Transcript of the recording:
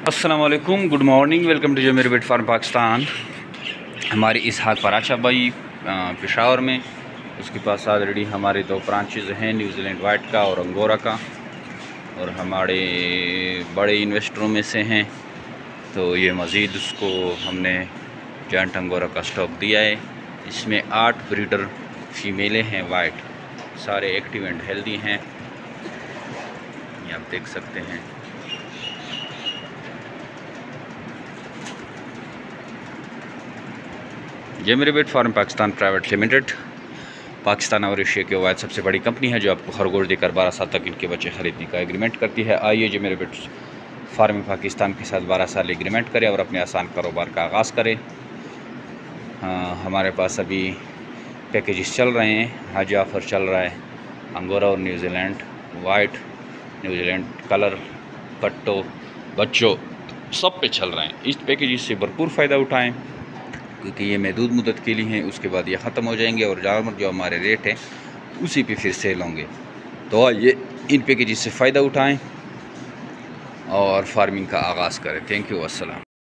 अस्सलाम वालेकुम, good morning, welcome to Zameer बेट फार्म पाकिस्तान। हमारी इसहाक पराचा भाई पेशावर में, उसके पास ऑलरेडी हमारे 2 ब्रांचेज़ हैं, न्यूजीलैंड वाइट का और अंगोरा का, और हमारे बड़े इन्वेस्टरों में से हैं। तो ये मज़ीद उसको हमने जॉइंट अंगोरा का स्टॉक दिया है। इसमें 8 ब्रीडर फीमेलें हैं वाइट, सारे एक्टिव एंड हेल्दी हैं, ये आप देख सकते हैं। जमीर बेट farm Pakistan private limited Pakistan और एशिया की वायद सबसे बड़ी कंपनी है जो आपको खरगोश देकर 12 साल तक इनके बच्चे खरीदने का एग्रीमेंट करती है। आइए जमीर बेट फार्मिंग पाकिस्तान के साथ 12 साल एग्रीमेंट करें और अपने आसान कारोबार का आगाज़ करें। हमारे पास अभी पैकेजेस चल रहे हैं, हाजी ऑफ़र चल रहा है। अंगोरा और न्यूजीलैंड वाइट, न्यूजीलैंड कलर, कट्टो, बच्चों सब पे चल रहे हैं। इस पैकेजेस से भरपूर फ़ायदा उठाएँ क्योंकि ये महदूद मुद्दत के लिए हैं, उसके बाद ये ख़त्म हो जाएंगे और जानवर जो हमारे रेट हैं उसी पे फिर सेल होंगे। तो ये इन पैकेजेस से फ़ायदा उठाएं और फार्मिंग का आगाज़ करें। थैंक यू, अस्सलाम।